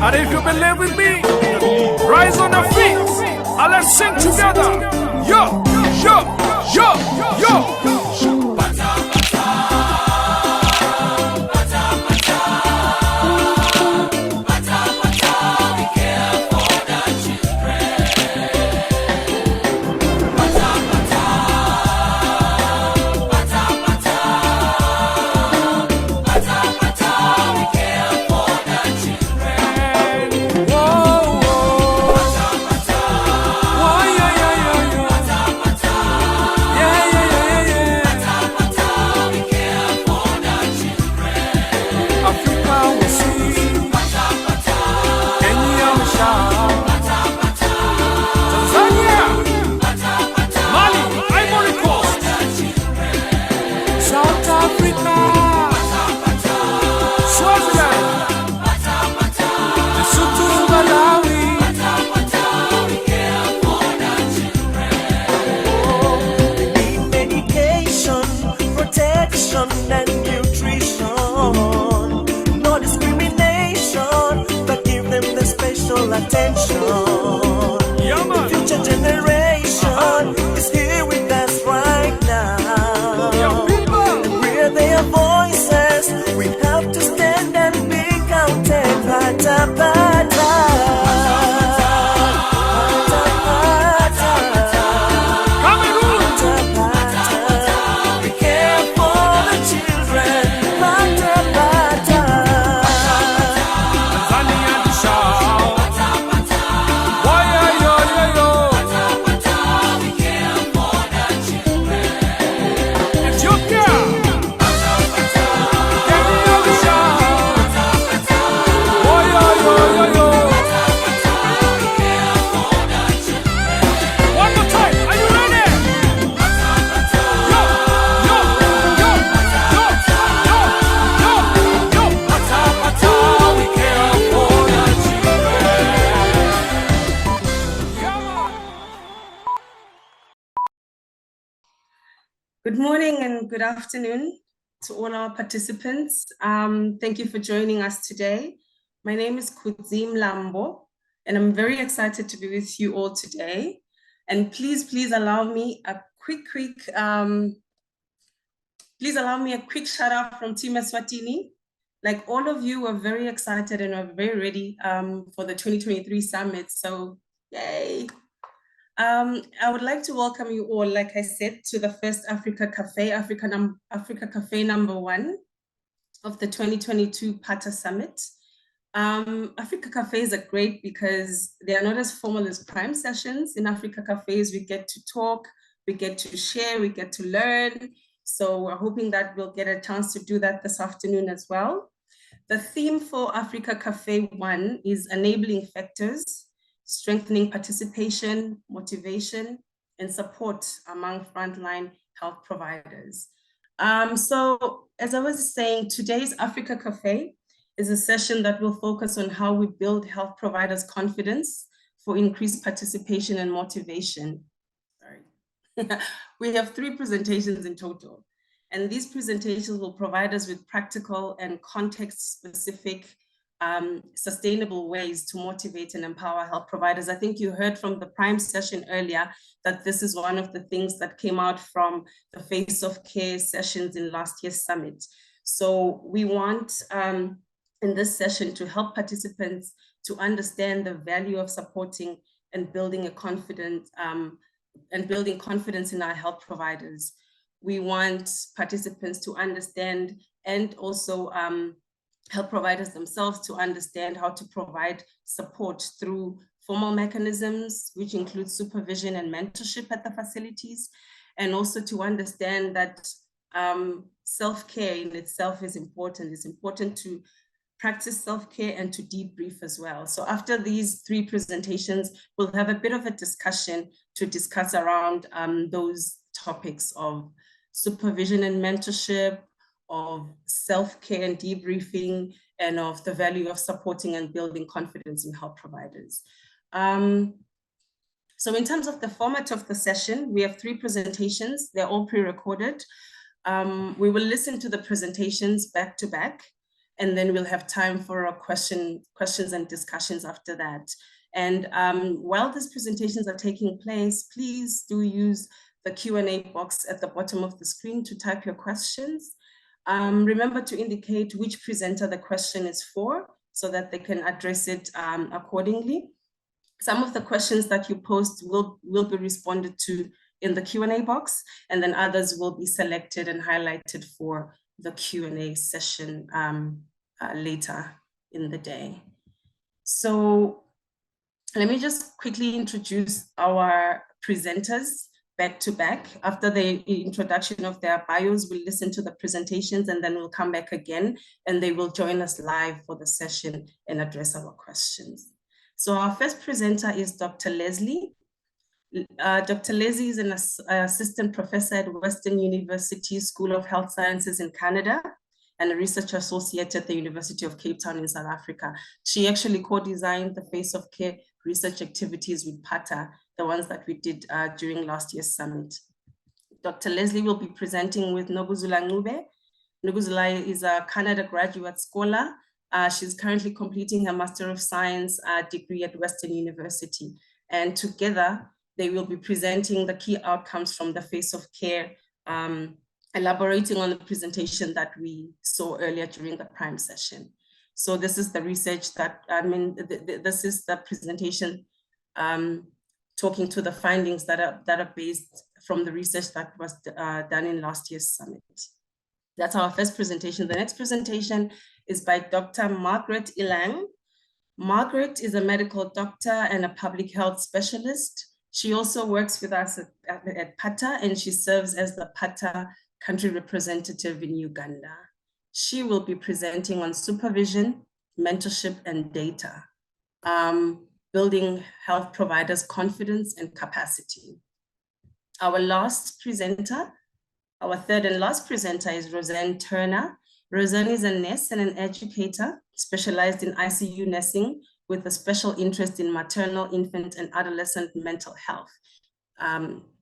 And if you believe with me, rise on your feet and let's sing together. Yo, yo, yo, yo. Good morning and good afternoon to all our participants. Thank you for joining us today. My name is Kudzim Lambo, and I'm very excited to be with you all today. And please allow me a quick shout out from Team Eswatini. Like all of you were very excited and are very ready for the 2023 summit. So yay. I would like to welcome you all, like I said, to the first Africa Cafe, Africa Cafe #1 of the 2022 PATA Summit. Africa Cafes are great because they are not as formal as prime sessions. In Africa Cafes, we get to talk, we get to share, we get to learn. So we're hoping that we'll get a chance to do that this afternoon as well. The theme for Africa Cafe 1 is enabling factors, strengthening participation, motivation, and support among frontline health providers. So as I was saying, today's Africa Cafe is a session that will focus on how we build health providers' confidence for increased participation and motivation. Sorry. We have 3 presentations in total, and these presentations will provide us with practical and context-specific sustainable ways to motivate and empower health providers. I think you heard from the prime session earlier that this is one of the things that came out from the Face of Care sessions in last year's summit. So we want in this session to help participants to understand the value of supporting and building confidence in our health providers. We want participants to understand and also health providers themselves to understand how to provide support through formal mechanisms, which include supervision and mentorship at the facilities, and also to understand that self-care in itself is important. It's important to practice self-care and to debrief as well. So after these 3 presentations, we'll have a bit of a discussion to discuss around those topics of supervision and mentorship, of self-care and debriefing, and of the value of supporting and building confidence in health providers. So in terms of the format of the session, we have 3 presentations. They're all pre-recorded. We will listen to the presentations back to back, and then we'll have time for a questions and discussions after that. And while these presentations are taking place, please do use the Q&A box at the bottom of the screen to type your questions. Remember to indicate which presenter the question is for so that they can address it accordingly. Some of the questions that you post will be responded to in the Q&A box, and then others will be selected and highlighted for the Q&A session later in the day. So let me just quickly introduce our presenters back to back. After the introduction of their bios, we'll listen to the presentations and then we'll come back again and they will join us live for the session and address our questions. So our first presenter is Dr. Leslie. Dr. Leslie is an assistant professor at Western University School of Health Sciences in Canada and a research associate at the University of Cape Town in South Africa. She actually co-designed the Face of Care research activities with PATA, the ones that we did during last year's summit. Dr. Leslie will be presenting with Noguzula Ncube. Noguzula is a Canada graduate scholar. She's currently completing her Master of Science degree at Western University. And together, they will be presenting the key outcomes from the Face of Care, elaborating on the presentation that we saw earlier during the prime session. So this is the research that, this is the presentation talking to the findings that are based from the research that was done in last year's summit. That's our first presentation. The next presentation is by Dr. Margaret Ilang. Margaret is a medical doctor and a public health specialist. She also works with us at PATA, and she serves as the PATA country representative in Uganda. She will be presenting on supervision, mentorship, and data, building health providers' confidence and capacity. Our last presenter, our third and last presenter is Roseanne Turner. Roseanne is a nurse and an educator specialized in ICU nursing with a special interest in maternal, infant, and adolescent mental health.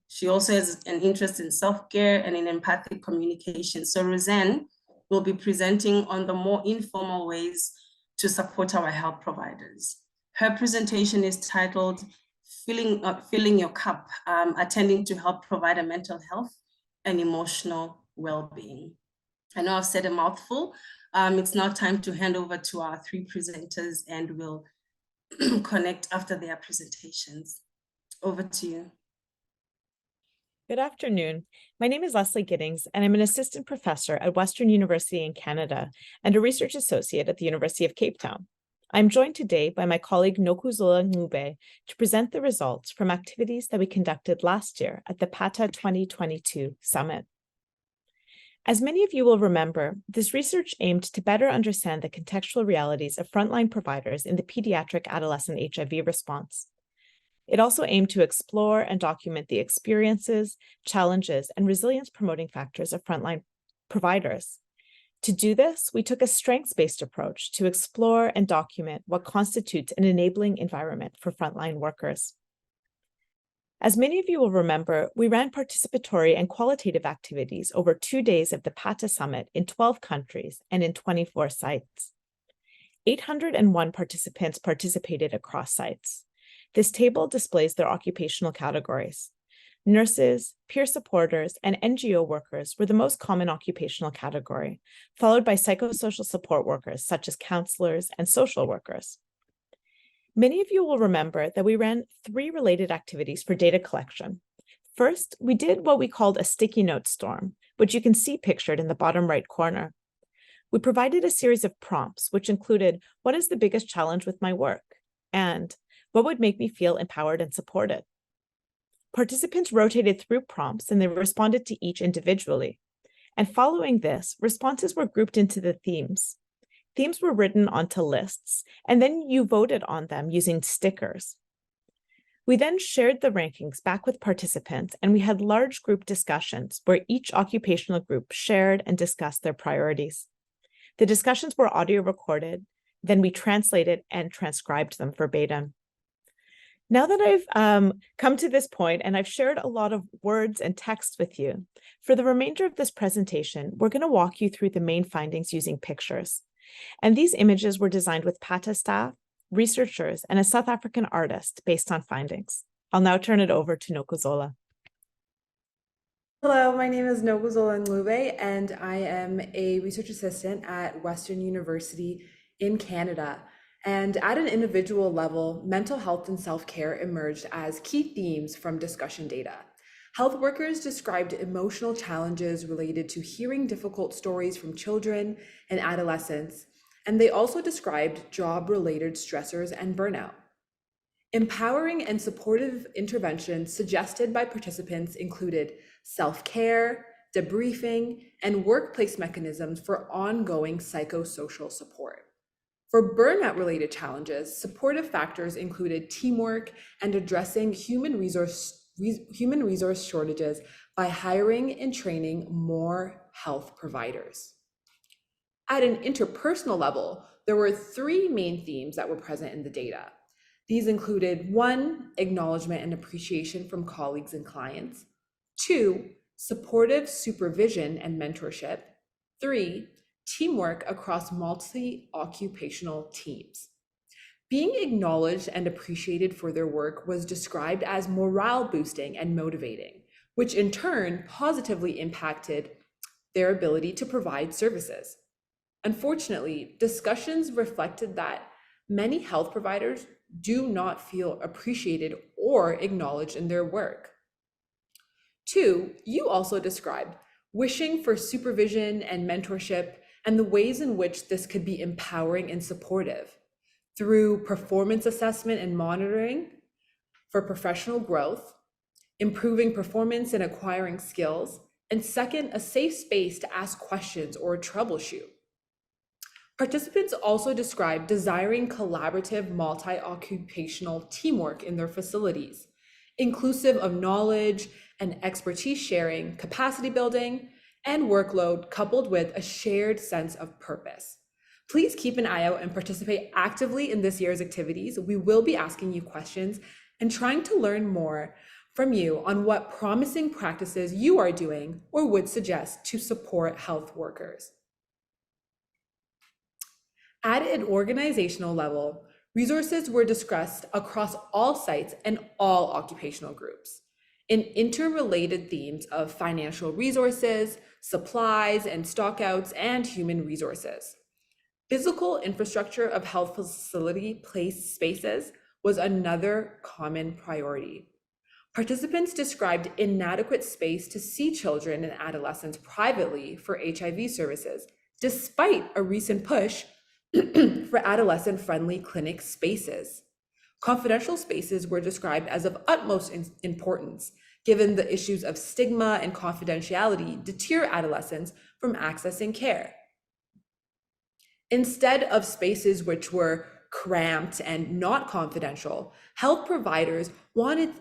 She also has an interest in self-care and in empathic communication. So Roseanne will be presenting on the more informal ways to support our health providers. Her presentation is titled Filling Your Cup, Attending to Health Provider Mental Health and Emotional Well-Being. I know I've said a mouthful. It's now time to hand over to our three presenters and we'll connect after their presentations. Over to you. Good afternoon. My name is Leslie Giddings, and I'm an assistant professor at Western University in Canada and a research associate at the University of Cape Town. I'm joined today by my colleague Noguzula Ncube to present the results from activities that we conducted last year at the PATA 2022 Summit. As many of you will remember, this research aimed to better understand the contextual realities of frontline providers in the pediatric adolescent HIV response. It also aimed to explore and document the experiences, challenges, and resilience-promoting factors of frontline providers. To do this, we took a strengths-based approach to explore and document what constitutes an enabling environment for frontline workers. As many of you will remember, we ran participatory and qualitative activities over 2 days of the PATA Summit in 12 countries and in 24 sites. 801 participants participated across sites. This table displays their occupational categories. Nurses, peer supporters, and NGO workers were the most common occupational category, followed by psychosocial support workers such as counselors and social workers. Many of you will remember that we ran 3 related activities for data collection. First, we did what we called a sticky note storm, which you can see pictured in the bottom right corner. We provided a series of prompts, which included, what is the biggest challenge with my work? And what would make me feel empowered and supported? Participants rotated through prompts and they responded to each individually. And following this, responses were grouped into the themes. Themes were written onto lists, and then you voted on them using stickers. We then shared the rankings back with participants, and we had large group discussions where each occupational group shared and discussed their priorities. The discussions were audio recorded, then we translated and transcribed them verbatim. Now that I've come to this point and I've shared a lot of words and text with you, for the remainder of this presentation, we're going to walk you through the main findings using pictures. And these images were designed with PATA staff, researchers, and a South African artist based on findings. I'll now turn it over to Nokuzola. Hello, my name is Nokuzola Nlube, and I am a research assistant at Western University in Canada. And at an individual level, mental health and self-care emerged as key themes from discussion data. Health workers described emotional challenges related to hearing difficult stories from children and adolescents, and they also described job-related stressors and burnout. Empowering and supportive interventions suggested by participants included self-care, debriefing, and workplace mechanisms for ongoing psychosocial support. For burnout-related challenges, supportive factors included teamwork and addressing human resource shortages by hiring and training more health providers. At an interpersonal level, there were three main themes that were present in the data. These included 1, acknowledgement and appreciation from colleagues and clients. 2, supportive supervision and mentorship. 3, teamwork across multi-occupational teams. Being acknowledged and appreciated for their work was described as morale boosting and motivating, which in turn positively impacted their ability to provide services. Unfortunately, discussions reflected that many health providers do not feel appreciated or acknowledged in their work. 2, you also described wishing for supervision and mentorship and the ways in which this could be empowering and supportive through performance assessment and monitoring for professional growth, improving performance and acquiring skills, and second, a safe space to ask questions or troubleshoot. Participants also described desiring collaborative multi-occupational teamwork in their facilities, inclusive of knowledge and expertise sharing, capacity building, and workload coupled with a shared sense of purpose. Please keep an eye out and participate actively in this year's activities. We will be asking you questions and trying to learn more from you on what promising practices you are doing or would suggest to support health workers. At an organizational level, resources were discussed across all sites and all occupational groups in interrelated themes of financial resources, supplies and stockouts, and human resources. Physical infrastructure of health facility place spaces was another common priority. Participants described inadequate space to see children and adolescents privately for HIV services, despite a recent push for adolescent-friendly clinic spaces. Confidential spaces were described as of utmost importance, given the issues of stigma and confidentiality deter adolescents from accessing care. Instead of spaces which were cramped and not confidential, health providers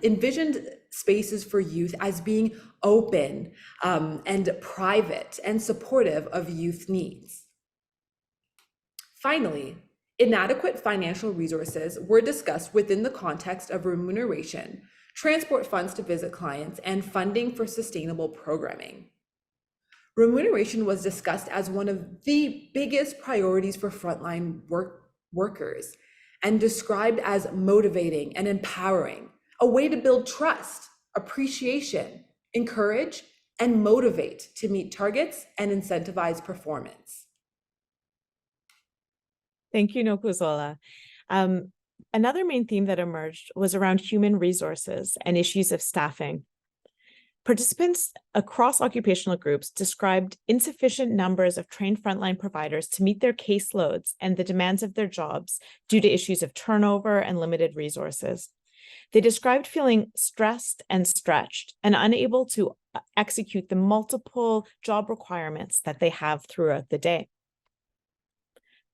envisioned spaces for youth as being open and private and supportive of youth needs. Finally, inadequate financial resources were discussed within the context of remuneration, transport funds to visit clients, and funding for sustainable programming. Remuneration was discussed as one of the biggest priorities for frontline workers and described as motivating and empowering, a way to build trust, appreciation, encourage, and motivate to meet targets and incentivize performance. Thank you, Nokuzola. Another main theme that emerged was around human resources and issues of staffing. Participants across occupational groups described insufficient numbers of trained frontline providers to meet their caseloads and the demands of their jobs due to issues of turnover and limited resources. They described feeling stressed and stretched and unable to execute the multiple job requirements that they have throughout the day.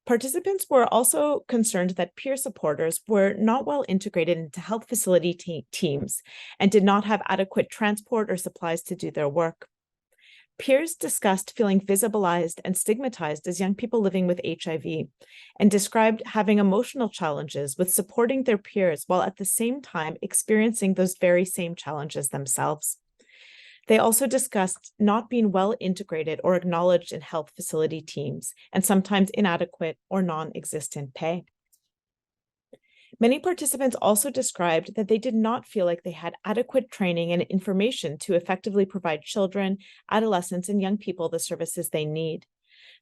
Participants were also concerned that peer supporters were not well integrated into health facility teams and did not have adequate transport or supplies to do their work. Peers discussed feeling visibilized and stigmatized as young people living with HIV and described having emotional challenges with supporting their peers while at the same time experiencing those very same challenges themselves. They also discussed not being well integrated or acknowledged in health facility teams, and sometimes inadequate or non-existent pay. Many participants also described that they did not feel like they had adequate training and information to effectively provide children, adolescents, and young people the services they need.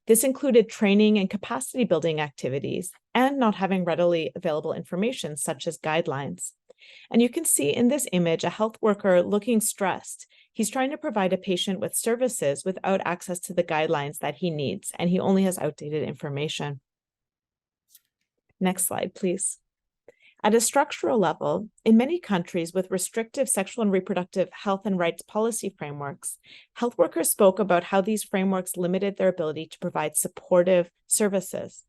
This included training and capacity building activities and not having readily available information such as guidelines. And you can see in this image a health worker looking stressed. He's trying to provide a patient with services without access to the guidelines that he needs, and he only has outdated information. Next slide, please. At a structural level, in many countries with restrictive sexual and reproductive health and rights policy frameworks, health workers spoke about how these frameworks limited their ability to provide supportive services.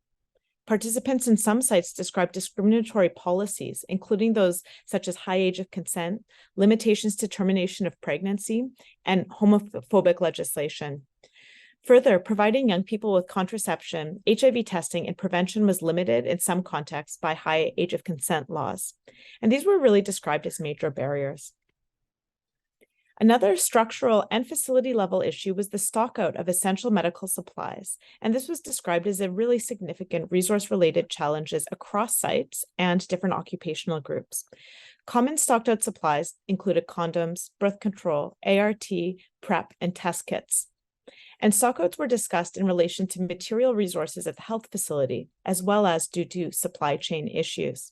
Participants in some sites described discriminatory policies, including those such as high age of consent, limitations to termination of pregnancy, and homophobic legislation. Further, providing young people with contraception, HIV testing, and prevention was limited in some contexts by high age of consent laws. And these were really described as major barriers. Another structural and facility level issue was the stockout of essential medical supplies. And this was described as a really significant resource-related challenges across sites and different occupational groups. Common stocked out supplies included condoms, birth control, ART, PrEP, and test kits. And stockouts were discussed in relation to material resources at the health facility, as well as due to supply chain issues.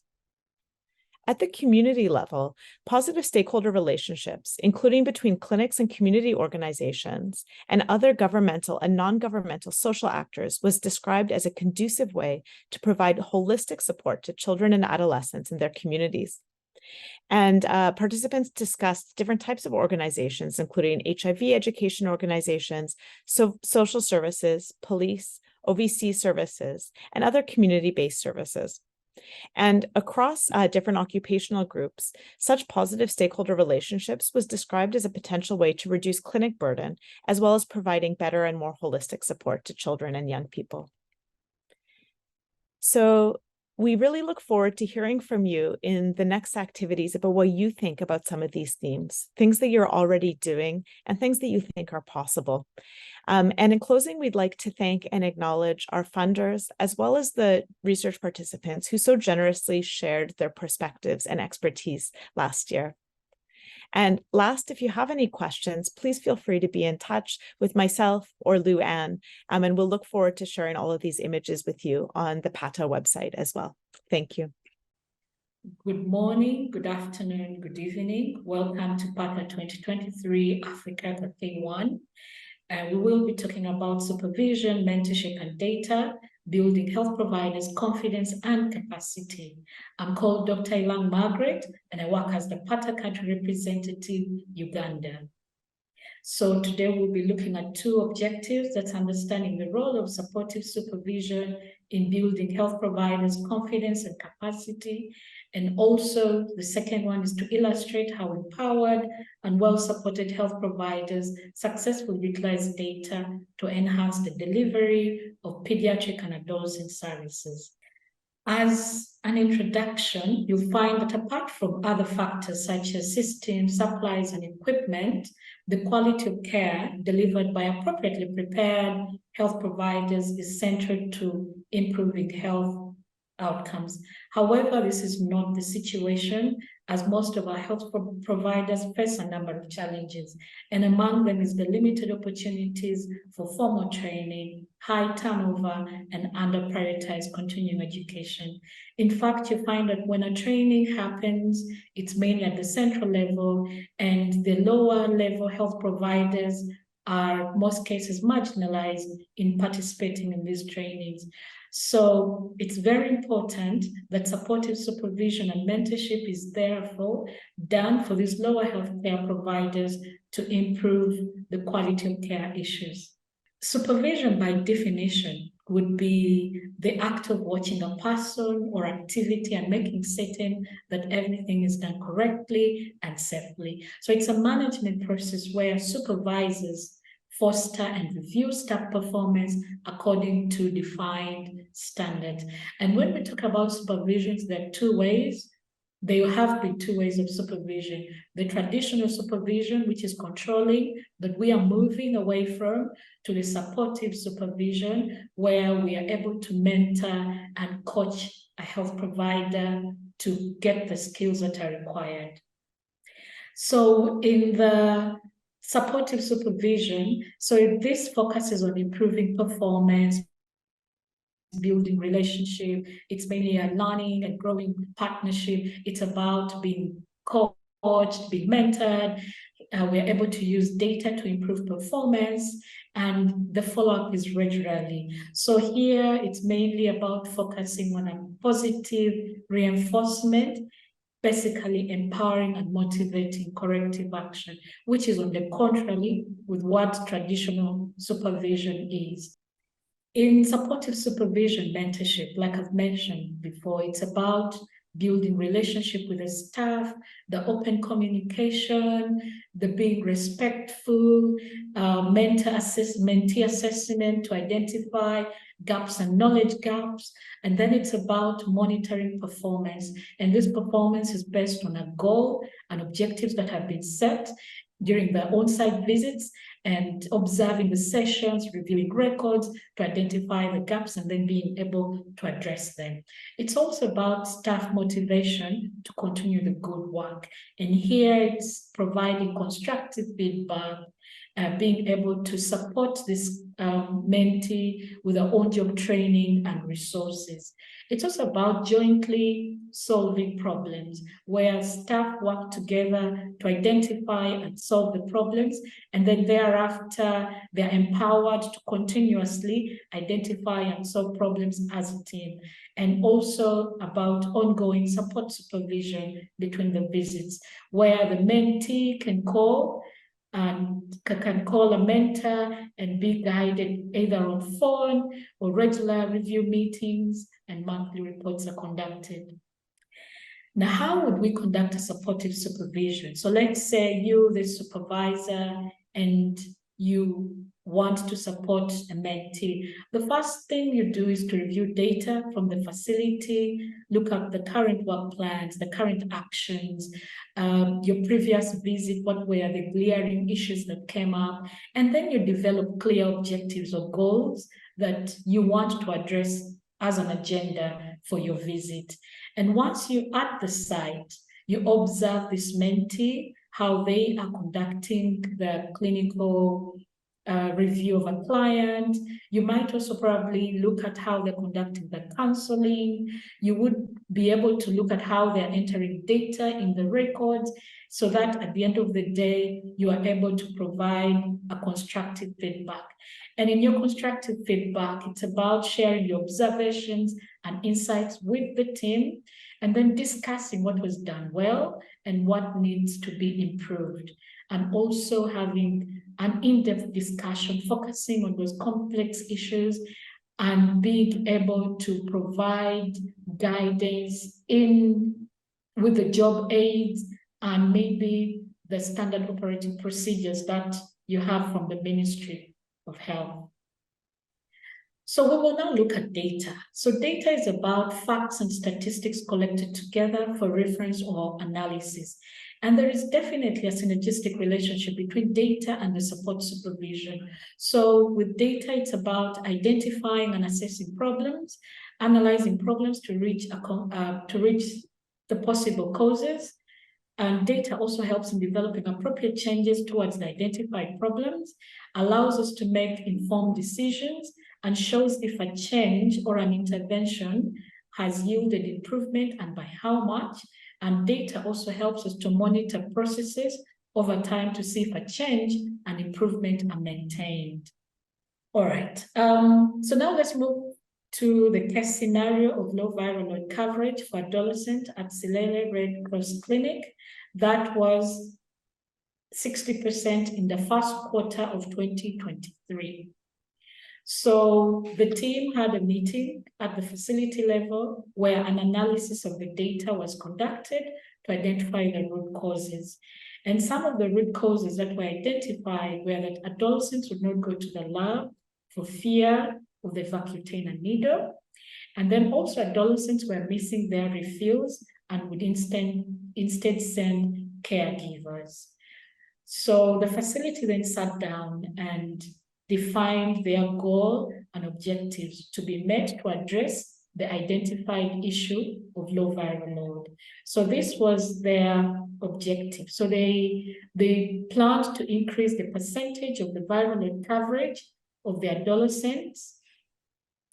At the community level, positive stakeholder relationships, including between clinics and community organizations and other governmental and non-governmental social actors, was described as a conducive way to provide holistic support to children and adolescents in their communities. And participants discussed different types of organizations, including HIV education organizations, social services, police, OVC services, and other community-based services. And across different occupational groups, such positive stakeholder relationships was described as a potential way to reduce clinic burden, as well as providing better and more holistic support to children and young people. So we really look forward to hearing from you in the next activities about what you think about some of these themes, things that you're already doing and things that you think are possible. And in closing, we'd like to thank and acknowledge our funders, as well as the research participants who so generously shared their perspectives and expertise last year. And last, if you have any questions, please feel free to be in touch with myself or Lou Anne, and we'll look forward to sharing all of these images with you on the PATA website as well. Thank you. Good morning, good afternoon, good evening. Welcome to PATA 2023 Africa Cafe 1. We will be talking about supervision, mentorship, and data, building health providers' confidence and capacity. I'm called Dr. Ilang Margaret, and I work as the PATA country representative, Uganda. So today we'll be looking at two objectives. That's understanding the role of supportive supervision in building health providers' confidence and capacity. And also the second one is to illustrate how empowered and well-supported health providers successfully utilize data to enhance the delivery of pediatric and adolescent services. As an introduction, you'll find that apart from other factors such as systems, supplies, and equipment, the quality of care delivered by appropriately prepared health providers is central to improving health outcomes. However, this is not the situation, as most of our health providers face a number of challenges, and among them is the limited opportunities for formal training, high turnover, and under-prioritized continuing education. In fact, you find that when a training happens, it's mainly at the central level, and the lower level health providers are, in most cases, marginalized in participating in these trainings. So it's very important that supportive supervision and mentorship is therefore done for these lower healthcare providers to improve the quality of care issues. Supervision, by definition, would be the act of watching a person or activity and making certain that everything is done correctly and safely. So it's a management process where supervisors foster and review staff performance according to defined standards. And when we talk about supervision, there are two ways. there have been two ways of supervision. The traditional supervision, which is controlling, but we are moving away from, to the supportive supervision, where we are able to mentor and coach a health provider to get the skills that are required. So in the supportive supervision, so this focuses on improving performance, building relationship. It's mainly a learning and growing partnership. It's about being coached, being mentored. We're able to use data to improve performance, and the follow-up is regularly. So here it's mainly about focusing on a positive reinforcement, basically empowering and motivating corrective action, which is on the contrary with what traditional supervision is. In supportive supervision mentorship, like I've mentioned before, it's about building relationship with the staff, the open communication, the being respectful, mentee assessment to identify gaps and knowledge gaps. And then it's about monitoring performance. And this performance is based on a goal and objectives that have been set during the on-site visits, and observing the sessions, reviewing records to identify the gaps and then being able to address them. It's also about staff motivation to continue the good work. And here it's providing constructive feedback, being able to support this mentee with their own job training and resources. It's also about jointly solving problems, where staff work together to identify and solve the problems, and then thereafter they're empowered to continuously identify and solve problems as a team. And also about ongoing support supervision between the visits, where the mentee can call a mentor and be guided either on phone or regular review meetings, and monthly reports are conducted. Now, how would we conduct a supportive supervision? So let's say you, the supervisor, and you want to support a mentee. The first thing you do is to review data from the facility, look at the current work plans, the current actions, your previous visit, what were the glaring issues that came up, and then you develop clear objectives or goals that you want to address as an agenda for your visit. And once you're at the site, you observe this mentee, how they are conducting the clinical review of a client. You might also probably look at how they're conducting the counseling. You would be able to look at how they're entering data in the records, so that at the end of the day, you are able to provide a constructive feedback. And in your constructive feedback, it's about sharing your observations and insights with the team, and then discussing what was done well and what needs to be improved. And also having an in-depth discussion, focusing on those complex issues and being able to provide guidance with the job aids and maybe the standard operating procedures that you have from the Ministry of Health. So we will now look at data. So data is about facts and statistics collected together for reference or analysis. And there is definitely a synergistic relationship between data and the support supervision. So with data, it's about identifying and assessing problems, analyzing problems to reach the possible causes. And data also helps in developing appropriate changes towards the identified problems, allows us to make informed decisions, and shows if a change or an intervention has yielded improvement and by how much. And data also helps us to monitor processes over time to see if a change and improvement are maintained. All right, so now let's move to the case scenario of low viral load coverage for adolescents at Silele Red Cross Clinic. That was 60% in the first quarter of 2023. So the team had a meeting at the facility level where an analysis of the data was conducted to identify the root causes. And some of the root causes that were identified were that adolescents would not go to the lab for fear of the Vacutainer needle. And then also adolescents were missing their refills and would instead send caregivers. So the facility then sat down and defined their goal and objectives to be met to address the identified issue of low viral load. So this was their objective. So they planned to increase the percentage of the viral load coverage of the adolescents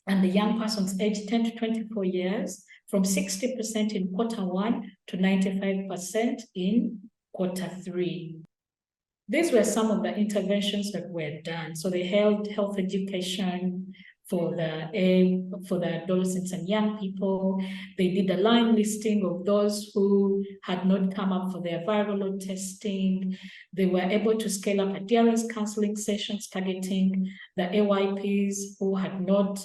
and the young persons aged 10 to 24 years from 60% in Q1 to 95% in Q3. These were some of the interventions that were done. So they held health education for the adolescents and young people. They did a line listing of those who had not come up for their viral load testing. They were able to scale up adherence counseling sessions targeting the AYPs who had not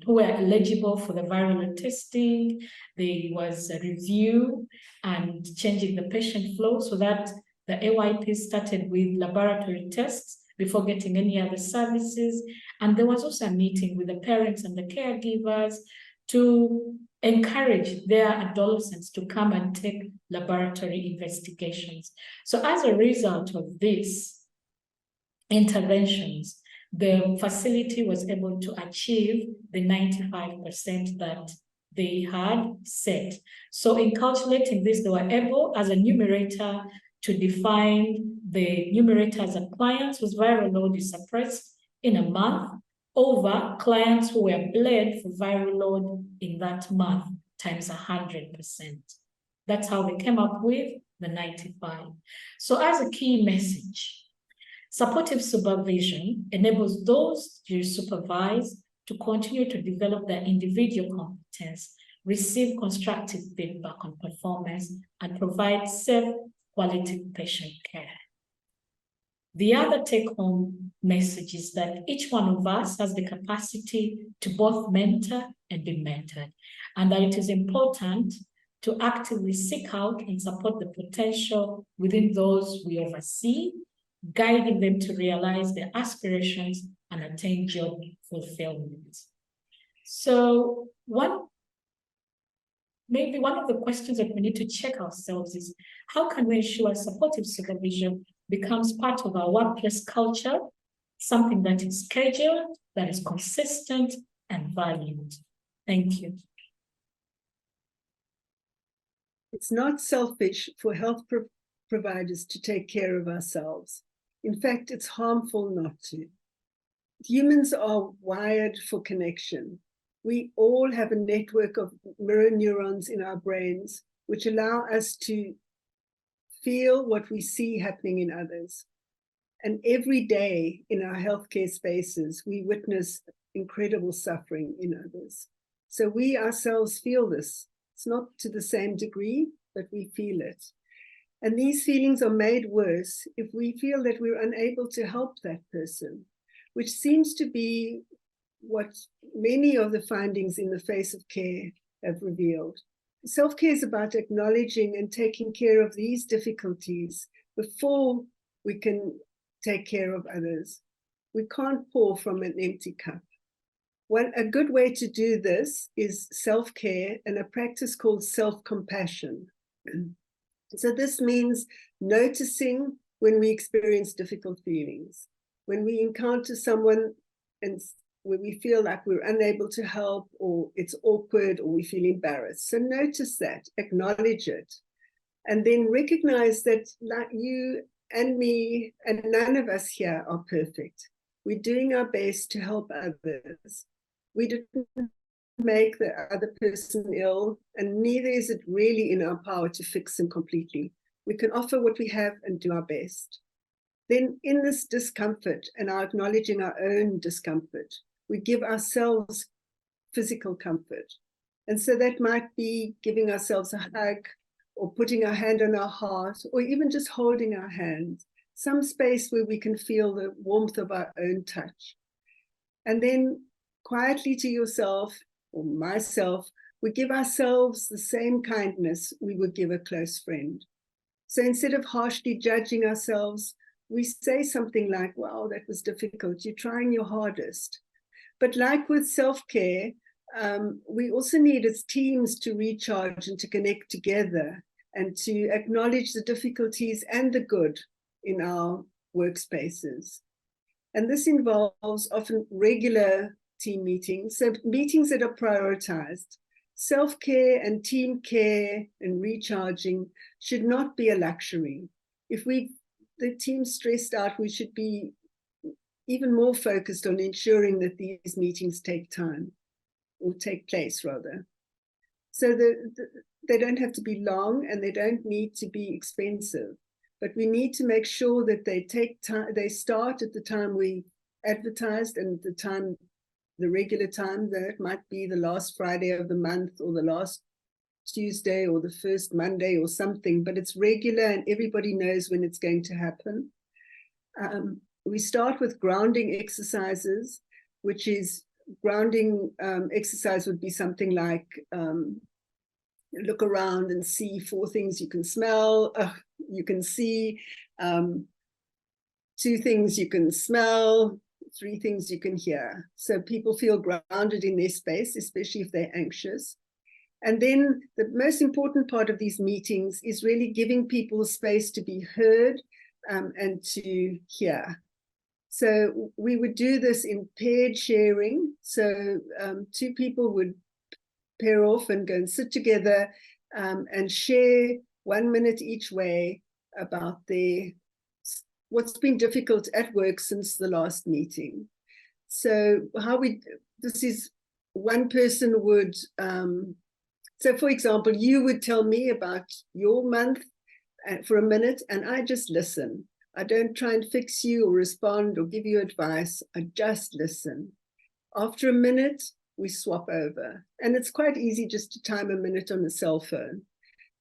who were eligible for the viral load testing. There was a review and changing the patient flow so that the AYPs started with laboratory tests before getting any other services. And there was also a meeting with the parents and the caregivers to encourage their adolescents to come and take laboratory investigations. So as a result of these interventions, the facility was able to achieve the 95% that they had set. So in calculating this, they were able, as a numerator, to define the numerator as a clients whose viral load is suppressed in a month over clients who were bled for viral load in that month times 100%. That's how they came up with the 95. So as a key message, supportive supervision enables those you supervise to continue to develop their individual competence, receive constructive feedback on performance, and provide safe, quality patient care. The other take-home message is that each one of us has the capacity to both mentor and be mentored, and that it is important to actively seek out and support the potential within those we oversee, guiding them to realize their aspirations and attain job fulfillment. So maybe one of the questions that we need to check ourselves is, how can we ensure supportive supervision becomes part of our workplace culture, something that is scheduled, that is consistent and valued? Thank you. It's not selfish for health providers to take care of ourselves. In fact, it's harmful not to. Humans are wired for connection. We all have a network of mirror neurons in our brains, which allow us to feel what we see happening in others. And every day in our healthcare spaces, we witness incredible suffering in others. So we ourselves feel this. It's not to the same degree, but we feel it. And these feelings are made worse if we feel that we're unable to help that person, which seems to be what many of the findings in the Face of Care have revealed. Self-care is about acknowledging and taking care of these difficulties before we can take care of others. We can't pour from an empty cup. A good way to do this is self-care and a practice called self-compassion. So this means noticing when we experience difficult feelings, when we encounter someone and where we feel like we're unable to help, or it's awkward, or we feel embarrassed. So notice that, acknowledge it, and then recognize that, like you and me and none of us here are perfect. We're doing our best to help others. We didn't make the other person ill, and neither is it really in our power to fix them completely. We can offer what we have and do our best. Then in this discomfort and our acknowledging our own discomfort, we give ourselves physical comfort. And so that might be giving ourselves a hug, or putting our hand on our heart, or even just holding our hand, some space where we can feel the warmth of our own touch. And then quietly to yourself or myself, we give ourselves the same kindness we would give a close friend. So instead of harshly judging ourselves, we say something like, wow, that was difficult. You're trying your hardest. But like with self-care, we also need as teams to recharge and to connect together and to acknowledge the difficulties and the good in our workspaces. And this involves often regular team meetings, so meetings that are prioritized. Self-care and team care and recharging should not be a luxury. If the team's stressed out, we should be even more focused on ensuring that these meetings take time, or take place rather. So they don't have to be long and they don't need to be expensive, but we need to make sure that they take time, they start at the time we advertised and the regular time. That might be the last Friday of the month or the last Tuesday or the first Monday or something, but it's regular and everybody knows when it's going to happen. We start with grounding exercises, which is grounding exercise would be something like look around and see 4 things you can smell, you can see, 2 things you can smell, 3 things you can hear. So people feel grounded in their space, especially if they're anxious. And then the most important part of these meetings is really giving people space to be heard and to hear. So we would do this in paired sharing. So 2 people would pair off and go and sit together and share 1 minute each way about what's been difficult at work since the last meeting. So this is one person would, so for example, you would tell me about your month for a minute and I just listen. I don't try and fix you or respond or give you advice. I just listen. After a minute, we swap over. And it's quite easy just to time a minute on a cell phone.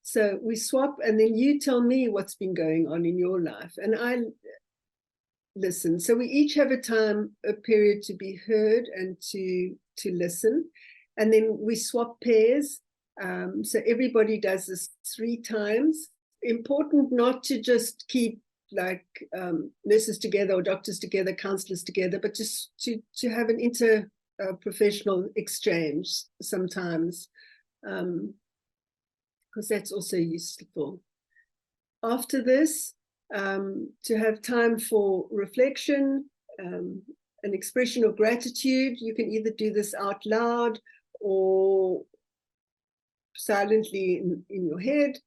So we swap and then you tell me what's been going on in your life and I listen. So we each have a period to be heard and to listen. And then we swap pairs. So everybody does this 3 times. Important not to just keep like nurses together or doctors together, counselors together, but just to have an interprofessional exchange sometimes, because that's also useful. After this, to have time for reflection, an expression of gratitude. You can either do this out loud or silently in your head,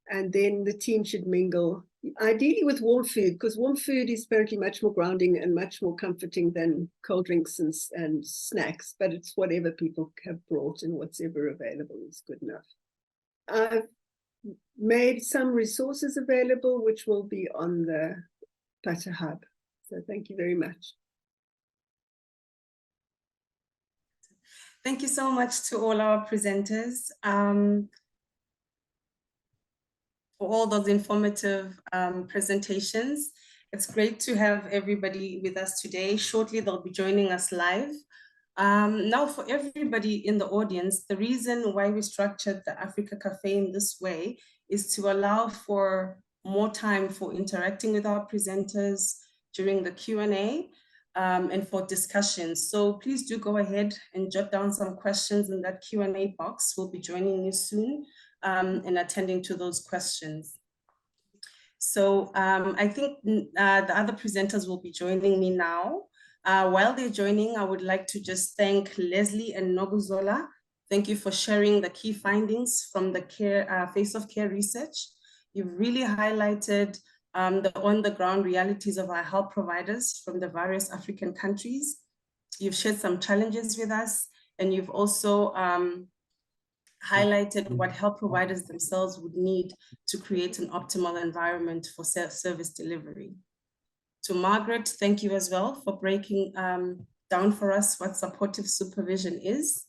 and then the team should mingle, ideally with warm food, because warm food is apparently much more grounding and much more comforting than cold drinks and snacks, but it's whatever people have brought and what's ever available is good enough. I've made some resources available, which will be on the Pata Hub. So thank you very much. Thank you so much to all our presenters for all those informative presentations. It's great to have everybody with us today. Shortly, they'll be joining us live. Now, for everybody in the audience, the reason why we structured the Africa Cafe in this way is to allow for more time for interacting with our presenters during the Q&A and for discussions. So please do go ahead and jot down some questions in that Q&A box. We'll be joining you soon and attending to those questions. So I think the other presenters will be joining me now. While they're joining, I would like to just thank Leslie and Nobuzola. Thank you for sharing the key findings from the Face of Care research. You've really highlighted the on-the-ground realities of our health providers from the various African countries. You've shared some challenges with us, and you've also highlighted what health providers themselves would need to create an optimal environment for service delivery. To Margaret, thank you as well for breaking down for us what supportive supervision is.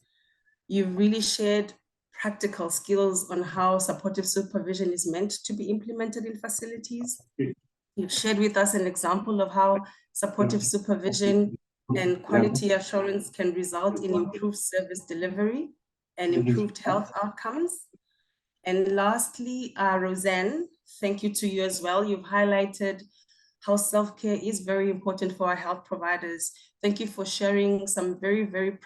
You've really shared practical skills on how supportive supervision is meant to be implemented in facilities. You've shared with us an example of how supportive supervision and quality assurance can result in improved service delivery and improved health outcomes. And lastly, Roseanne, thank you to you as well. You've highlighted how self-care is very important for our health providers. Thank you for sharing some very, very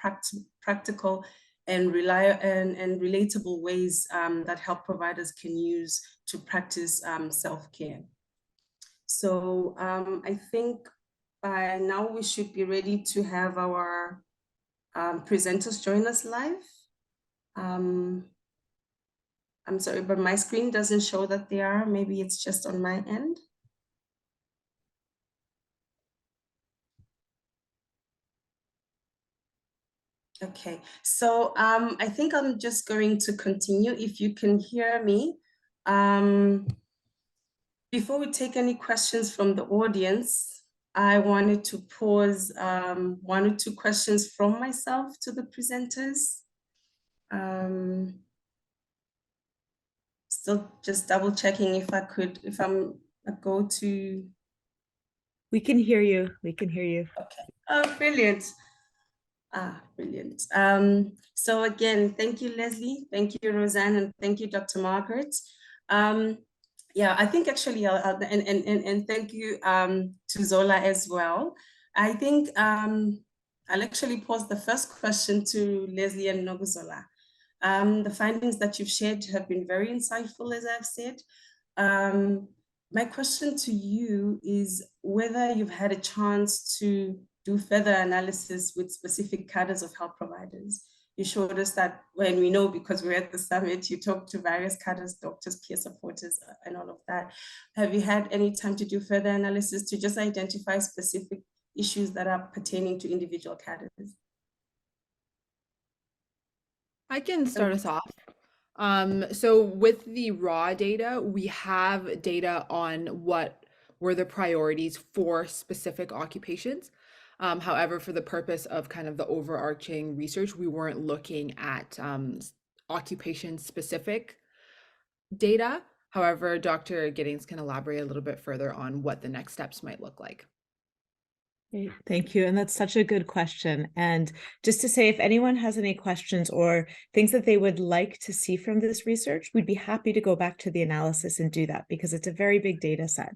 practical and relatable ways that health providers can use to practice self-care. So I think by now we should be ready to have our presenters join us live. I'm sorry, but my screen doesn't show that they are. Maybe it's just on my end. Okay, so I think I'm just going to continue. If you can hear me, before we take any questions from the audience, I wanted to pose 1 or 2 questions from myself to the presenters. Still just double checking if I'm a go-to. We can hear you. We can hear you. Okay. Oh, brilliant. Brilliant. So again, thank you, Leslie. Thank you, Roseanne, and thank you, Dr. Margaret. Yeah, I think actually, and thank you to Zola as well. I think I'll actually pose the first question to Leslie and Nokuzola. The findings that you've shared have been very insightful, as I've said. My question to you is whether you've had a chance to do further analysis with specific cadres of health providers. You showed us that when we know, because we're at the summit, you talked to various cadres, doctors, peer supporters, and all of that. Have you had any time to do further analysis to just identify specific issues that are pertaining to individual cadres? I can start us off. So with the raw data, we have data on what were the priorities for specific occupations. However, for the purpose of kind of the overarching research, we weren't looking at occupation-specific data. However, Dr. Giddings can elaborate a little bit further on what the next steps might look like. Great, thank you. And that's such a good question. And just to say, if anyone has any questions or things that they would like to see from this research, we'd be happy to go back to the analysis and do that because it's a very big data set.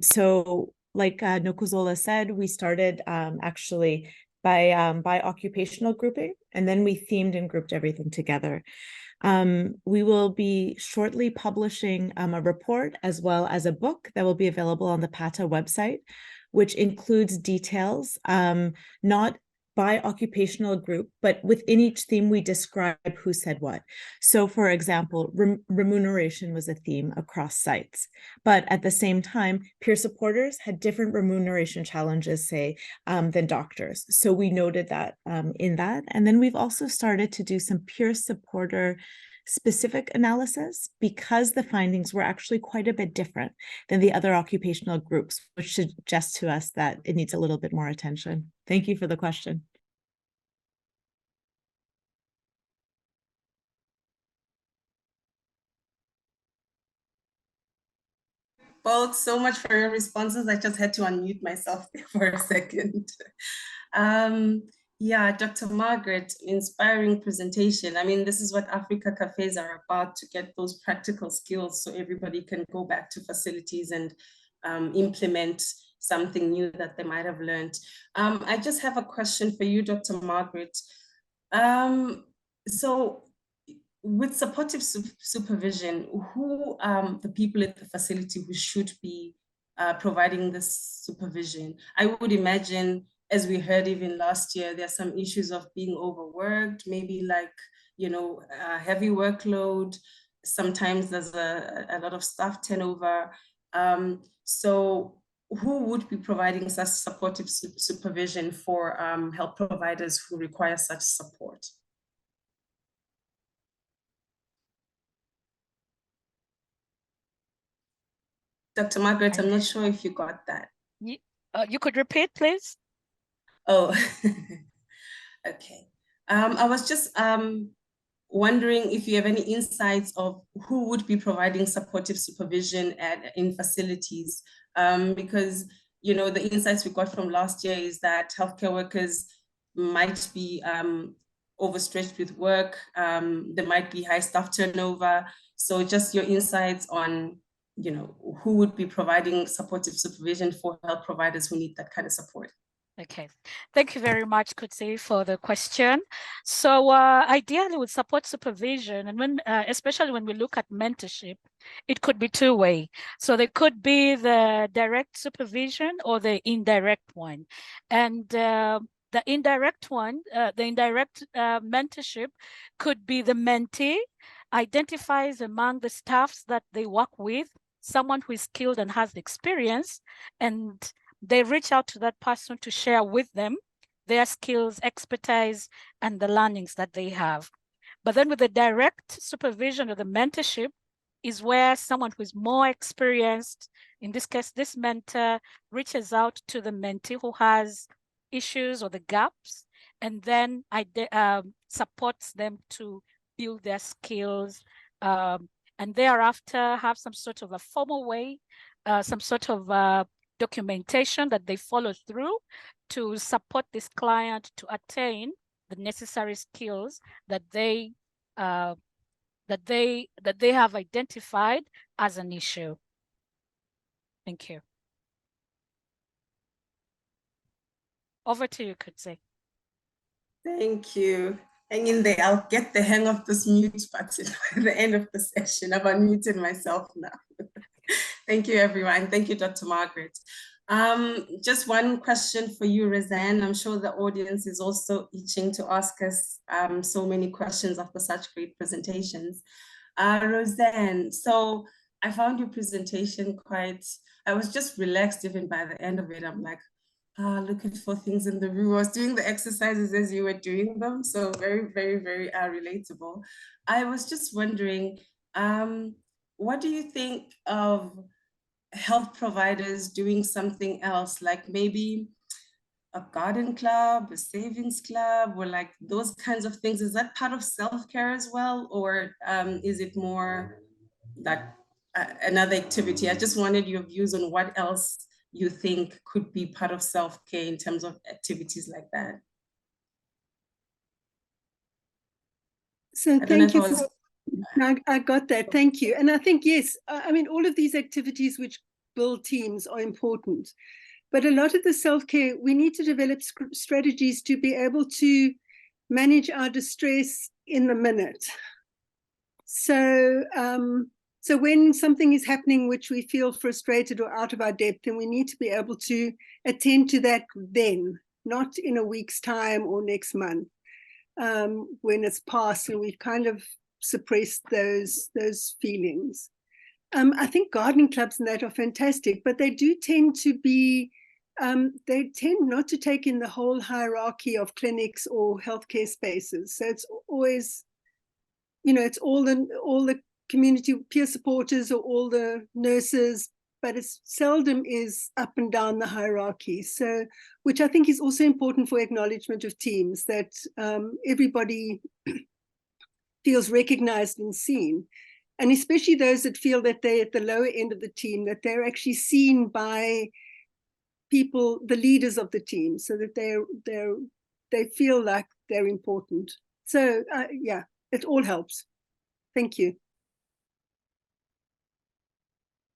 So like Nokuzola said, we started actually by occupational grouping, and then we themed and grouped everything together. We will be shortly publishing a report as well as a book that will be available on the PATA website, which includes details, not by occupational group, but within each theme, we describe who said what. So for example, remuneration was a theme across sites, but at the same time, peer supporters had different remuneration challenges, say, than doctors. So we noted that in that. And then we've also started to do some peer supporter specific analysis because the findings were actually quite a bit different than the other occupational groups, which suggests to us that it needs a little bit more attention. Thank you for the question. Both so much for your responses. I just had to unmute myself for a second. Yeah, Dr. Margaret, inspiring presentation. I mean, this is what Africa Cafes are about, to get those practical skills so everybody can go back to facilities and implement something new that they might have learned. I just have a question for you, Dr. Margaret. So with supportive supervision, who the people at the facility who should be providing this supervision? I would imagine, as we heard even last year, there are some issues of being overworked, maybe like, you know, heavy workload. Sometimes there's a lot of staff turnover. So who would be providing such supportive supervision for health providers who require such support? Dr. Margaret, I'm not sure if you got that. You could repeat, please. Oh, okay. I was just wondering if you have any insights of who would be providing supportive supervision in facilities, because, you know, the insights we got from last year is that healthcare workers might be overstretched with work. There might be high staff turnover. So just your insights on, you know, who would be providing supportive supervision for health providers who need that kind of support. Okay, thank you very much, Kutsi, for the question. So ideally with support supervision, and when especially when we look at mentorship, it could be two-way. So there could be the direct supervision or the indirect one. And the indirect one, the indirect mentorship could be the mentee identifies among the staffs that they work with someone who is skilled and has experience, and they reach out to that person to share with them their skills, expertise, and the learnings that they have. But then with the direct supervision or the mentorship is where someone who is more experienced, in this case, this mentor reaches out to the mentee who has issues or the gaps, and then supports them to build their skills, and thereafter have some sort of a formal way, some sort of documentation that they follow through to support this client to attain the necessary skills that they have identified as an issue. Thank you. Over to you, Kutsi. Thank you. Hang in there. I'll get the hang of this mute button by the end of the session. I've unmuted myself now. Thank you, everyone. Thank you, Dr. Margaret. Just one question for you, Roseanne. I'm sure the audience is also itching to ask us so many questions after such great presentations. Roseanne, so I found your presentation I was just relaxed even by the end of it. I'm like, looking for things in the room. I was doing the exercises as you were doing them. So very, very, very relatable. I was just wondering, what do you think of health providers doing something else, like maybe a garden club, a savings club, or like those kinds of things? Is that part of self-care as well? Or is it more that another activity? I just wanted your views on what else you think could be part of self-care in terms of activities like that. So thank you for, I got that, thank you. And I think, yes, I mean, all of these activities which build teams are important, but a lot of the self-care, we need to develop strategies to be able to manage our distress in the minute. So, so when something is happening which we feel frustrated or out of our depth, then we need to be able to attend to that then, not in a week's time or next month, when it's past and we've kind of suppressed those feelings. I think gardening clubs and that are fantastic, but they do tend to be, they tend not to take in the whole hierarchy of clinics or healthcare spaces. So it's always, you know, it's all the community peer supporters or all the nurses, but it seldom is up and down the hierarchy. So, which I think is also important for acknowledgement of teams, that everybody feels recognized and seen. And especially those that feel that they're at the lower end of the team, that they're actually seen by people, the leaders of the team, so that they feel like they're important. So yeah, it all helps. Thank you.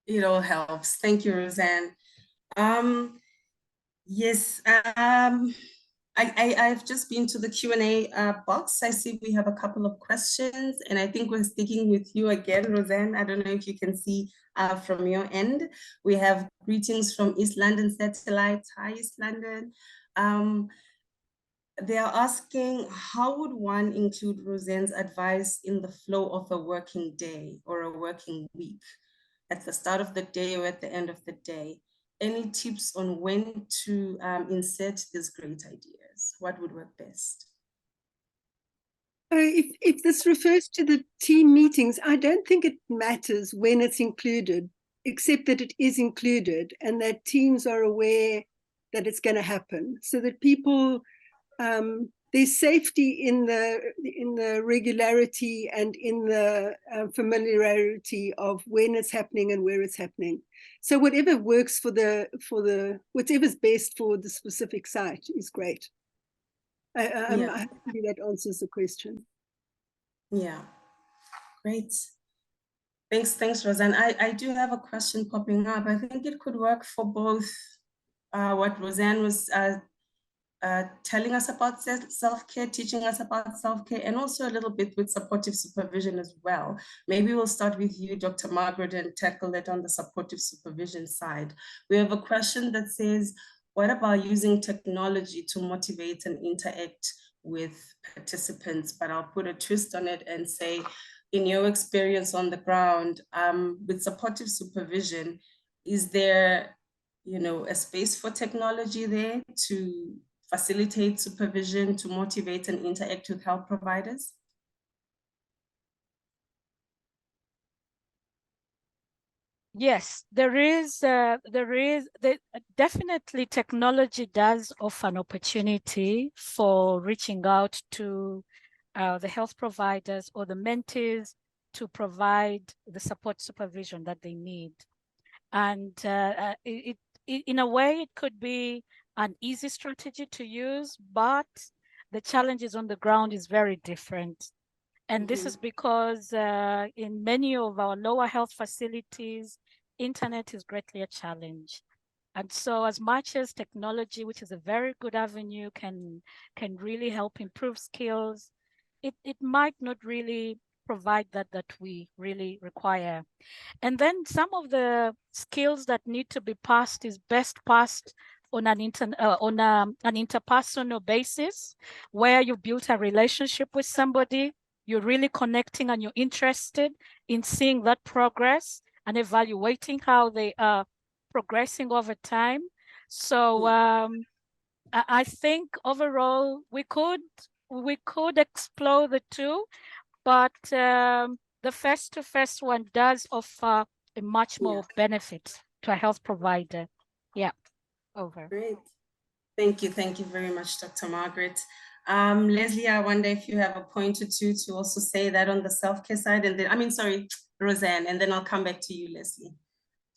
It all helps. Thank you, Roseanne. Yes, I've just been to the Q&A box. I see we have a couple of questions, and I think we're sticking with you again, Roseanne. I don't know if you can see from your end. We have greetings from East London Satellite. Hi, East London. They are asking, how would one include Roseanne's advice in the flow of a working day or a working week? At the start of the day or at the end of the day? Any tips on when to insert these great ideas? What would work best? If this refers to the team meetings, I don't think it matters when it's included, except that it is included and that teams are aware that it's going to happen, so that people, there's safety in the regularity and in the familiarity of when it's happening and where it's happening. So whatever works for whatever's best for the specific site is great. Hopefully that answers the question. Yeah, great. Thanks, Roseanne. I do have a question popping up. I think it could work for both what Roseanne was telling us about self-care, teaching us about self-care, and also a little bit with supportive supervision as well. Maybe we'll start with you, Dr. Margaret, and tackle it on the supportive supervision side. We have a question that says, what about using technology to motivate and interact with participants? But I'll put a twist on it and say, in your experience on the ground, with supportive supervision, is there, a space for technology there to facilitate supervision, to motivate and interact with health providers? Yes, definitely technology does offer an opportunity for reaching out to the health providers or the mentees to provide the support supervision that they need. And in a way, it could be an easy strategy to use, but the challenges on the ground is very different. And this is because in many of our lower health facilities, internet is greatly a challenge. And so as much as technology, which is a very good avenue, can really help improve skills, it might not really provide that we really require. And then some of the skills that need to be passed is best passed on an interpersonal basis, where you built a relationship with somebody, you're really connecting and you're interested in seeing that progress and evaluating how they are progressing over time. So I think overall we could explore the two, but the face-to-face one does offer a much more benefit to a health provider. Yeah, over. Great. Thank you very much, Dr. Margaret. Leslie, I wonder if you have a point or two to also say that on the self-care side, and then, sorry, Roseanne, and then I'll come back to you, Leslie,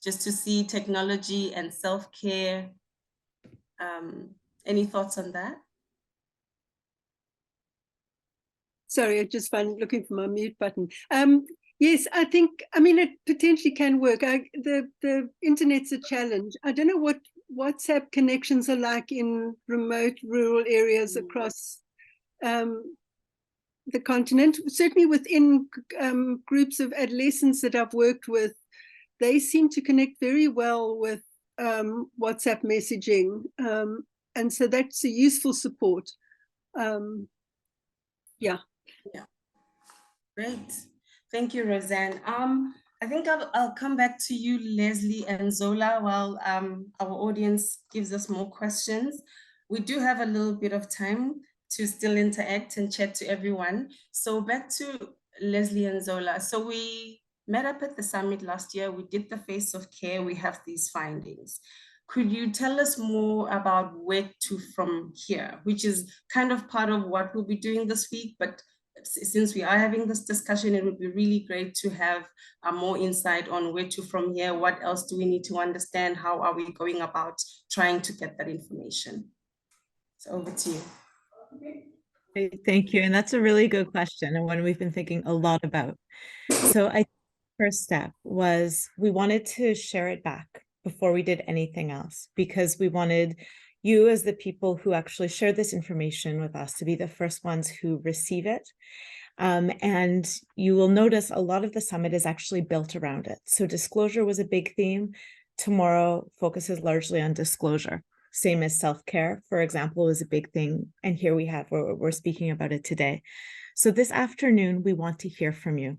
just to see technology and self-care. Any thoughts on that? Sorry, I just found looking for my mute button. Yes, I think, it potentially can work. The internet's a challenge. I don't know what WhatsApp connections are like in remote rural areas across the continent. Certainly within groups of adolescents that I've worked with, they seem to connect very well with WhatsApp messaging. And so that's a useful support. Yeah. Great. Thank you, Roseanne. I think I'll come back to you, Leslie and Zola, while our audience gives us more questions. We do have a little bit of time to still interact and chat to everyone. So back to Leslie and Zola. So we met up at the summit last year. We did the face of care. We have these findings. Could you tell us more about where to from here, which is kind of part of what we'll be doing this week, but since we are having this discussion, it would be really great to have more insight on where to from here. What else do we need to understand? How are we going about trying to get that information? So over to you. Great, thank you. And that's a really good question, and one we've been thinking a lot about. So I think the first step was we wanted to share it back before we did anything else, because we wanted you as the people who actually share this information with us to be the first ones who receive it. And you will notice a lot of the summit is actually built around it. So disclosure was a big theme. Tomorrow focuses largely on disclosure. Same as self-care, for example, is a big thing. And here we're speaking about it today. So this afternoon, we want to hear from you.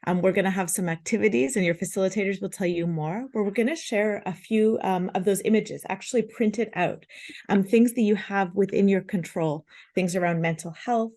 We're going to have some activities, and your facilitators will tell you more, where we're going to share a few of those images, actually printed out, things that you have within your control, things around mental health,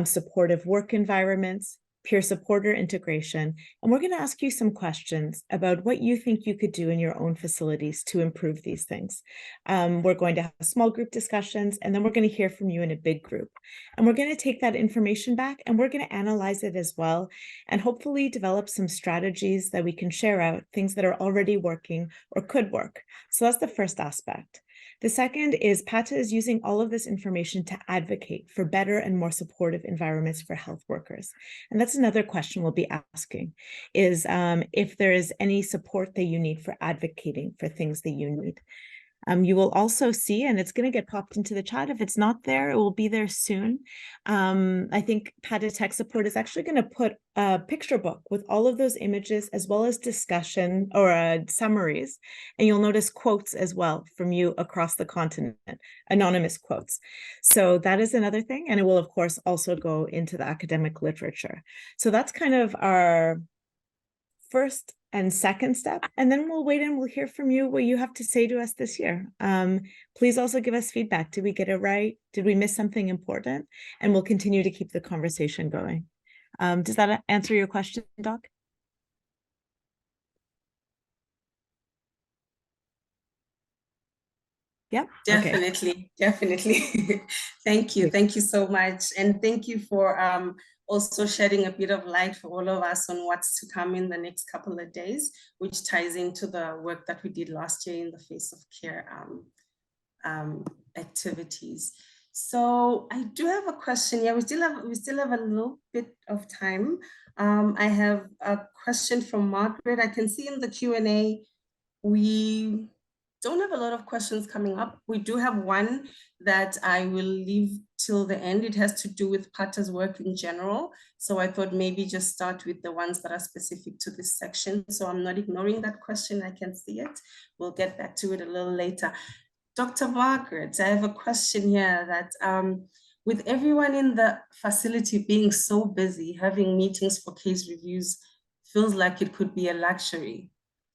supportive work environments, peer supporter integration. And we're going to ask you some questions about what you think you could do in your own facilities to improve these things. We're going to have small group discussions, and then we're going to hear from you in a big group. And we're going to take that information back, and we're going to analyze it as well, and hopefully develop some strategies that we can share out, things that are already working or could work. So that's the first aspect. The second is PATA is using all of this information to advocate for better and more supportive environments for health workers. And that's another question we'll be asking, is if there is any support that you need for advocating for things that you need. You will also see, and it's going to get popped into the chat. If it's not there, it will be there soon. I think PATA Tech Support is actually going to put a picture book with all of those images, as well as discussion or summaries. And you'll notice quotes as well from you across the continent, anonymous quotes. So that is another thing. And it will, of course, also go into the academic literature. So that's kind of our first and second step, and then we'll wait and we'll hear from you what you have to say to us this year. Please also give us feedback. Did we get it right? Did we miss something important? And we'll continue to keep the conversation going. Does that answer your question, Doc? Yeah. Definitely, definitely. Thank you. Thank you so much. And thank you for also shedding a bit of light for all of us on what's to come in the next couple of days, which ties into the work that we did last year in the Face of Care activities. So I do have a question. Yeah, we still have a little bit of time. I have a question from Margaret. I can see in the Q&A we don't have a lot of questions coming up. We do have one that I will leave till the end. It has to do with PATA's work in general. So I thought maybe just start with the ones that are specific to this section. So I'm not ignoring that question. I can see it. We'll get back to it a little later. Dr. Margaret, I have a question here that with everyone in the facility being so busy, having meetings for case reviews feels like it could be a luxury.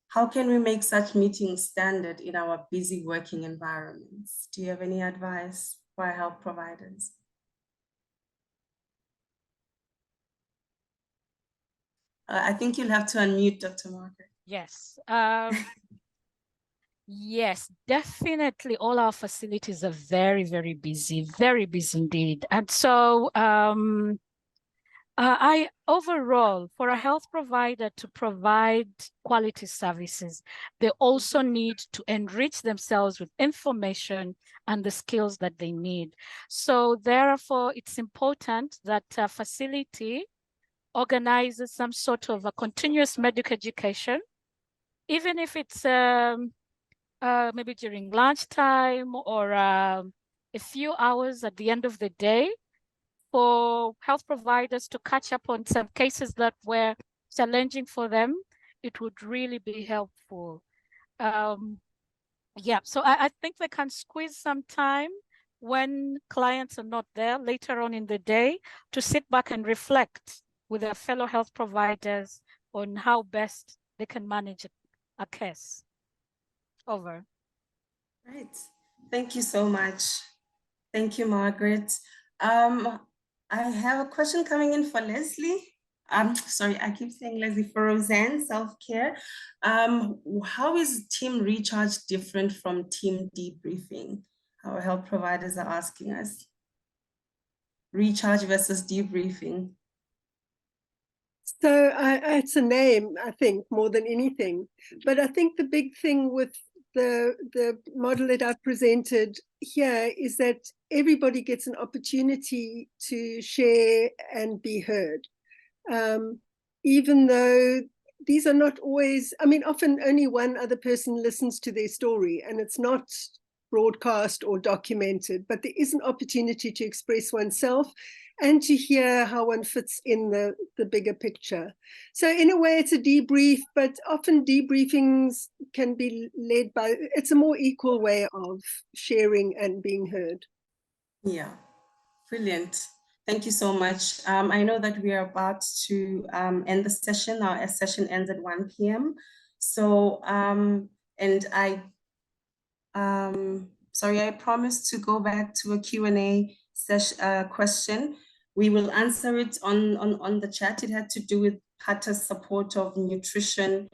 How can we make such meetings standard in our busy working environments? Do you have any advice for our health providers? I think you'll have to unmute, Dr. Margaret. Yes. Yes, definitely. All our facilities are very, very busy indeed. And so overall, for a health provider to provide quality services, they also need to enrich themselves with information and the skills that they need. So therefore, it's important that a facility organizes some sort of a continuous medical education, even if it's maybe during lunchtime or a few hours at the end of the day, for health providers to catch up on some cases that were challenging for them. It would really be helpful. Yeah, so I think they can squeeze some time when clients are not there later on in the day to sit back and reflect with their fellow health providers on how best they can manage a case. Over. Right. Thank you so much. Thank you, Margaret. I have a question coming in for Leslie. Sorry, I keep saying Leslie, for Roseanne, self-care. How is team recharge different from team debriefing? Our health providers are asking us. Recharge versus debriefing. So it's a name, I think, more than anything. But I think the big thing with the model that I've presented here is that everybody gets an opportunity to share and be heard. Even though these are not always, I mean, often only one other person listens to their story and it's not broadcast or documented, but there is an opportunity to express oneself and to hear how one fits in the bigger picture. So in a way, it's a debrief, but often debriefings can be led by, it's a more equal way of sharing and being heard. Yeah, brilliant. Thank you so much. I know that we are about to end the session. Our session ends at 1 p.m. So, and sorry, I promised to go back to a Q&A session question. We will answer it on the chat. It had to do with PATA's support of nutrition.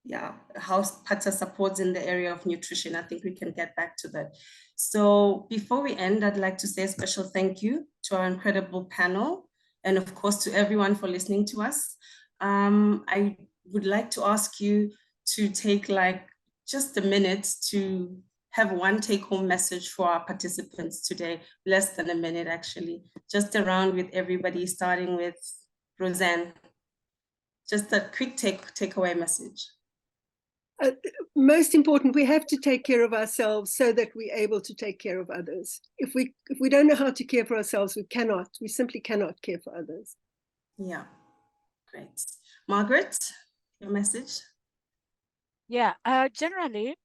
Yeah, how PATA supports in the area of nutrition. I think we can get back to that. So before we end, I'd like to say a special thank you to our incredible panel, and of course to everyone for listening to us. I would like to ask you to take like just a minute to have one take-home message for our participants today, less than a minute actually, just around with everybody, starting with Roseanne. Just a quick takeaway message. most important, we have to take care of ourselves so that we're able to take care of others. If we don't know how to care for ourselves, we simply cannot care for others. Yeah, great. Margaret, your message? Yeah, generally,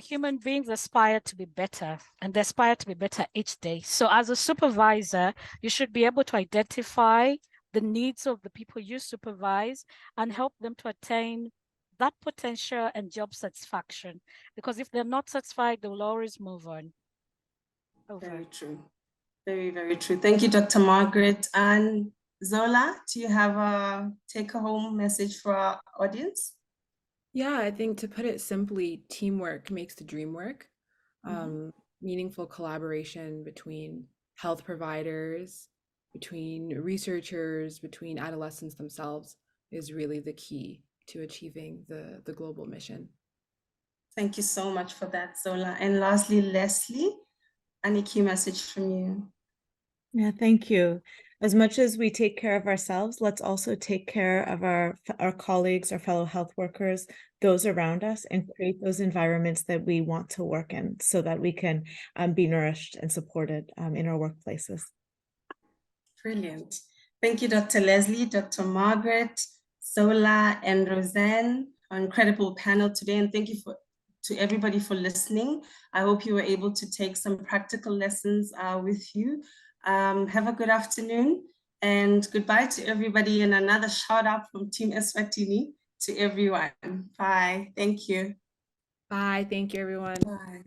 human beings aspire to be better, and they aspire to be better each day. So as a supervisor, you should be able to identify the needs of the people you supervise and help them to attain that potential and job satisfaction. Because if they're not satisfied, they will always move on. Over. Very true. Very, very true. Thank you, Dr. Margaret. And Zola, do you have a take-home message for our audience? Yeah, I think to put it simply, teamwork makes the dream work. Meaningful collaboration between health providers, between researchers, between adolescents themselves is really the key to achieving the global mission. Thank you so much for that, Zola. And lastly, Leslie, any key message from you? Yeah, thank you. As much as we take care of ourselves, let's also take care of our colleagues, our fellow health workers, those around us, and create those environments that we want to work in so that we can be nourished and supported in our workplaces. Brilliant. Thank you, Dr. Leslie, Dr. Margaret, Zola, and Roseanne, our incredible panel today. And thank you to everybody for listening. I hope you were able to take some practical lessons with you. Have a good afternoon and goodbye to everybody, and another shout out from Team Eswatini to everyone. Bye. Thank you. Bye. Thank you, everyone. Bye.